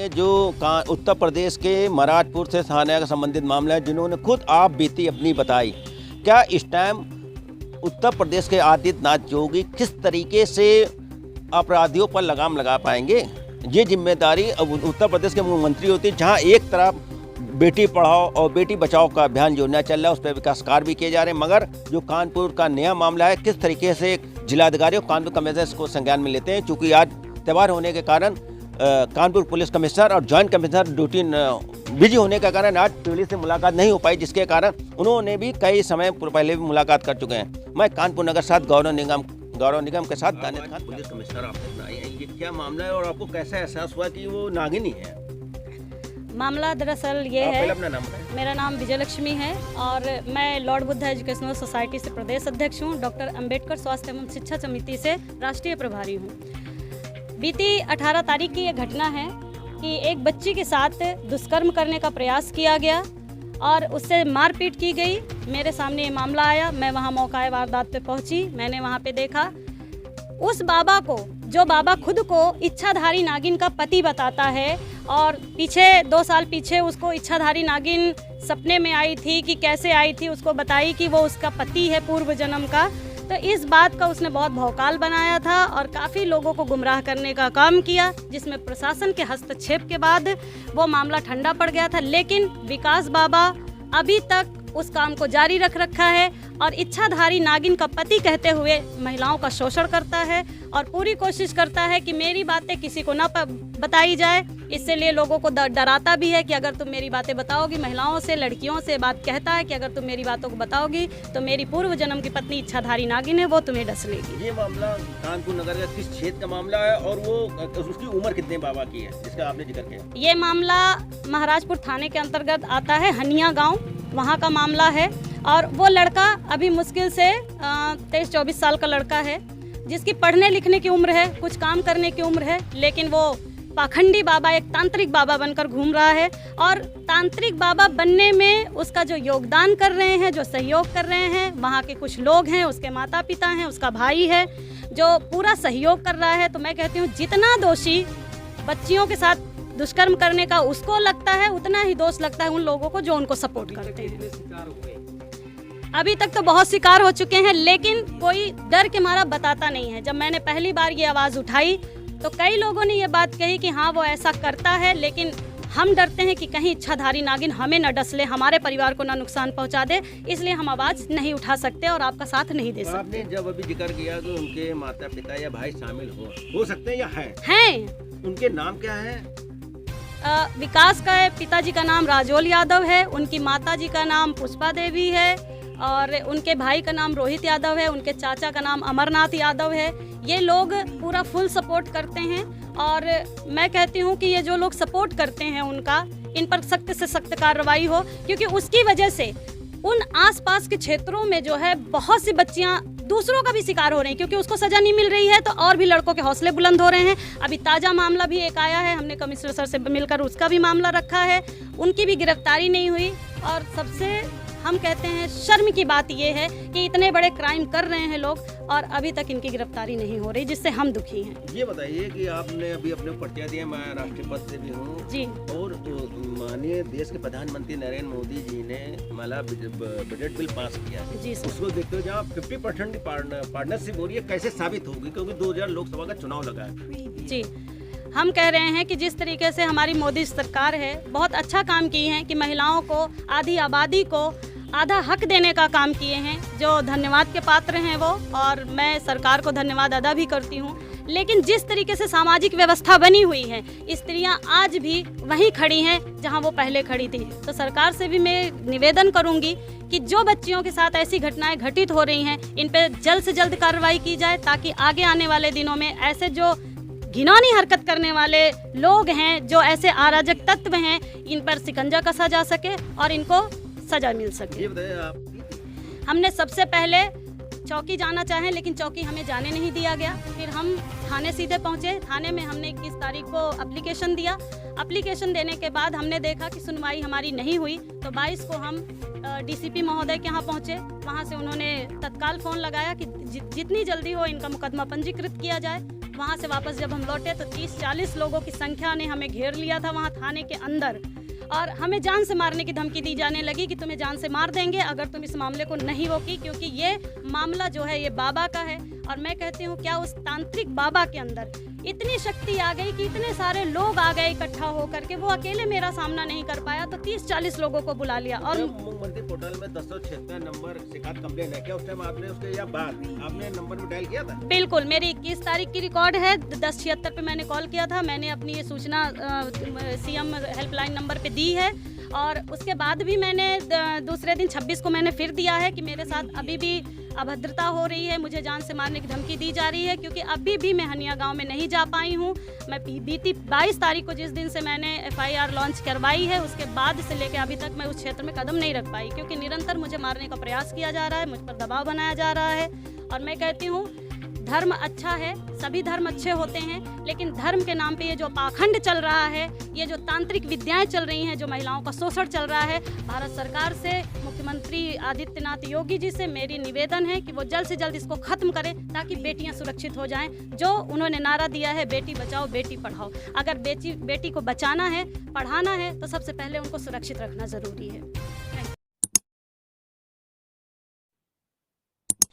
ये जो उत्तर प्रदेश के महाराजपुर से थाने का संबंधित मामला है, जिन्होंने खुद आप बीती अपनी बताई, क्या इस टाइम उत्तर प्रदेश के आदित्यनाथ योगी किस तरीके से अपराधियों पर लगाम लगा पाएंगे? ये जिम्मेदारी अब उत्तर प्रदेश के मुख्यमंत्री होती है, जहाँ एक तरफ बेटी पढ़ाओ और बेटी बचाओ का अभियान योजना चल रहा है, उस पर विकास कार्य भी किए जा रहे हैं, मगर जो कानपुर का नया मामला है, किस तरीके से जिलाधिकारी और कानपुर कमिश्नर को संज्ञान में लेते हैं। चूँकि आज त्यौहार होने के कारण कानपुर पुलिस कमिश्नर और जॉइंट कमिश्नर ड्यूटी बिजी होने के कारण आज पुलिस से मुलाकात नहीं हो पाई, जिसके कारण उन्होंने भी कई समय पहले भी मुलाकात कर चुके हैं। मैं कानपुर नगर साथ गौरव निगम के साथ दानिश खान, पुलिस कमिश्नर आपने ये क्या मामला है और आपको कैसा एहसास हुआ कि वो नागिनी है? मामला दरअसल ये है, अपना नाम है। मेरा नाम विजय लक्ष्मी है और मैं लॉर्ड बुद्धा एजुकेशनल सोसाइटी से प्रदेश अध्यक्ष हूँ। डॉक्टर अंबेडकर स्वास्थ्य एवं शिक्षा समिति से राष्ट्रीय प्रभारी हूँ। बीती 18 तारीख की ये घटना है कि एक बच्ची के साथ दुष्कर्म करने का प्रयास किया गया और उससे मारपीट की गई। मेरे सामने ये मामला आया, मैं वहाँ मौका वारदात पे पहुँची। मैंने वहाँ पे देखा उस बाबा को, जो बाबा खुद को इच्छाधारी नागिन का पति बताता है और पीछे 2 साल पीछे उसको इच्छाधारी नागिन सपने में आई थी कि कैसे आई थी, उसको बताई कि वो उसका पति है पूर्व जन्म का। तो इस बात का उसने बहुत भौकाल बनाया था और काफ़ी लोगों को गुमराह करने का काम किया, जिसमें प्रशासन के हस्तक्षेप के बाद वो मामला ठंडा पड़ गया था। लेकिन विकास बाबा अभी तक उस काम को जारी रख रखा है और इच्छाधारी नागिन का पति कहते हुए महिलाओं का शोषण करता है और पूरी कोशिश करता है कि मेरी बातें किसी को ना बताई जाए। इसलिए लोगों को डराता भी है कि अगर तुम मेरी बातें बताओगी, महिलाओं से, लड़कियों से बात कहता है कि अगर तुम मेरी बातों को बताओगी तो मेरी पूर्व जन्म की पत्नी इच्छाधारी नागिन है, वो तुम्हें डस लेगी। ये मामला कानपुर नगर का किस क्षेत्र का मामला है और वो उसकी उम्र कितने बाबा की है जिसका आपने जिक्र किया? ये मामला महाराजपुर थाने के अंतर्गत आता है, हनिया गाँव, वहाँ का मामला है। और वो लड़का अभी मुश्किल से 23-24 साल का लड़का है, जिसकी पढ़ने लिखने की उम्र है, कुछ काम करने की उम्र है, लेकिन वो पाखंडी बाबा, एक तांत्रिक बाबा बनकर घूम रहा है। और तांत्रिक बाबा बनने में उसका जो योगदान कर रहे हैं, जो सहयोग कर रहे हैं, वहाँ के कुछ लोग हैं, उसके माता पिता हैं, उसका भाई है जो पूरा सहयोग कर रहा है। तो मैं कहती हूँ जितना दोषी बच्चियों के साथ दुष्कर्म करने का उसको लगता है, उतना ही दोष लगता है उन लोगों को जो उनको सपोर्ट करते हैं। अभी तक तो बहुत शिकार हो चुके हैं, लेकिन कोई डर के मारा बताता नहीं है। जब मैंने पहली बार ये आवाज़ उठाई तो कई लोगों ने ये बात कही कि हाँ वो ऐसा करता है, लेकिन हम डरते हैं कि कहीं इच्छाधारी नागिन हमें न डस ले, हमारे परिवार को न नुकसान पहुंचा दे, इसलिए हम आवाज़ नहीं उठा सकते और आपका साथ नहीं दे सकते। आपने जब अभी जिक्र किया कि उनके माता पिता या भाई शामिल हो सकते हैं या हैं, उनके नाम क्या है? विकास का पिताजी का नाम राजोल यादव है, उनकी माताजी का नाम पुष्पा देवी है और उनके भाई का नाम रोहित यादव है, उनके चाचा का नाम अमरनाथ यादव है। ये लोग पूरा फुल सपोर्ट करते हैं और मैं कहती हूँ कि ये जो लोग सपोर्ट करते हैं उनका, इन पर सख्त से सख्त कार्रवाई हो, क्योंकि उसकी वजह से उन आसपास के क्षेत्रों में जो है बहुत सी बच्चियाँ दूसरों का भी शिकार हो रही हैं, क्योंकि उसको सजा नहीं मिल रही है तो और भी लड़कों के हौसले बुलंद हो रहे हैं। अभी ताज़ा मामला भी एक आया है, हमने कमिश्नर सर से मिलकर उसका भी मामला रखा है, उनकी भी गिरफ्तारी नहीं हुई। और सबसे हम कहते हैं शर्म की बात यह है कि इतने बड़े क्राइम कर रहे हैं लोग और अभी तक इनकी गिरफ्तारी नहीं हो रही, जिससे हम दुखी हैं। ये बताइए कि आपने अभी अपने परिचय दिया, मैं राष्ट्रीय पद से भी हूँ जी, और माननीय देश के प्रधानमंत्री नरेंद्र मोदी जी ने माला बजट बिल पास किया जी सर। उसको देखते हुए जहाँ 50% की पार्टनरशिप हो रही है, कैसे साबित होगी? क्योंकि 2000 लोकसभा का चुनाव लगा है। जी, हम कह रहे हैं कि जिस तरीके से हमारी मोदी सरकार है, बहुत अच्छा काम की है कि महिलाओं को, आधी आबादी को आधा हक देने का काम किए हैं, जो धन्यवाद के पात्र हैं वो, और मैं सरकार को धन्यवाद अदा भी करती हूँ। लेकिन जिस तरीके से सामाजिक व्यवस्था बनी हुई है, स्त्रियाँ आज भी वहीं खड़ी हैं जहाँ वो पहले खड़ी थी। तो सरकार से भी मैं निवेदन करूँगी कि जो बच्चियों के साथ ऐसी घटनाएं घटित हो रही हैं, इन पर जल्द से जल्द कार्रवाई की जाए, ताकि आगे आने वाले दिनों में ऐसे जो घिनौनी हरकत करने वाले लोग हैं, जो ऐसे अराजक तत्व हैं, इन पर शिकंजा कसा जा सके और इनको सजा मिल सके। ये बताइए आप। हमने सबसे पहले चौकी जाना चाहें, लेकिन चौकी हमें जाने नहीं दिया गया। फिर हम थाने सीधे पहुंचे। थाने में हमने 21 तारीख को एप्लीकेशन दिया। एप्लीकेशन देने के बाद हमने देखा कि सुनवाई हमारी नहीं हुई, तो 22 को हम डीसीपी महोदय के यहाँ पहुँचे। वहाँ से उन्होंने तत्काल फ़ोन लगाया कि जितनी जल्दी हो इनका मुकदमा पंजीकृत किया जाए। वहाँ से वापस जब हम लौटे तो 30-40 लोगों की संख्या ने हमें घेर लिया था वहाँ थाने के अंदर, और हमें जान से मारने की धमकी दी जाने लगी कि तुम्हें जान से मार देंगे अगर तुम इस मामले को नहीं रोकी, क्योंकि ये मामला जो है ये बाबा का है। और मैं कहती हूँ क्या उस तांत्रिक बाबा के अंदर इतनी शक्ति आ गई कि इतने सारे लोग आ गए इकट्ठा होकर के, वो अकेले मेरा सामना नहीं कर पाया तो 30-40 लोगों को बुला लिया। और मुख्यमंत्री पोर्टल में 1076 नंबर शिकायत कंप्लेन है, क्या उस टाइम आपने उसके या बाद आपने नंबर में डायल किया था? बिल्कुल, मेरी 21 तारीख की रिकॉर्ड है, 1076 पे मैंने कॉल किया था। मैंने अपनी ये सूचना सीएम हेल्पलाइन नंबर पे दी है, और उसके बाद भी मैंने दूसरे दिन 26 को मैंने फिर दिया है कि मेरे साथ अभी भी अभद्रता हो रही है, मुझे जान से मारने की धमकी दी जा रही है, क्योंकि अभी भी मैं हनिया गांव में नहीं जा पाई हूं। मैं बीती 22 तारीख को जिस दिन से मैंने एफआईआर लॉन्च करवाई है उसके बाद से लेकर अभी तक मैं उस क्षेत्र में कदम नहीं रख पाई, क्योंकि निरंतर मुझे मारने का प्रयास किया जा रहा है, मुझ पर दबाव बनाया जा रहा है। और मैं कहती हूँ धर्म अच्छा है, सभी धर्म अच्छे होते हैं, लेकिन धर्म के नाम पे ये जो पाखंड चल रहा है, ये जो तांत्रिक विद्याएं चल रही हैं, जो महिलाओं का शोषण चल रहा है, भारत सरकार से मुख्यमंत्री आदित्यनाथ योगी जी से मेरी निवेदन है कि वो जल्द से जल्द इसको खत्म करें, ताकि बेटियां सुरक्षित हो जाएं। जो उन्होंने नारा दिया है बेटी बचाओ बेटी पढ़ाओ, अगर बेटी को बचाना है, पढ़ाना है, तो सबसे पहले उनको सुरक्षित रखना ज़रूरी है।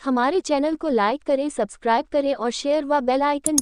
हमारे चैनल को लाइक करें, सब्सक्राइब करें और शेयर व बेल आइकन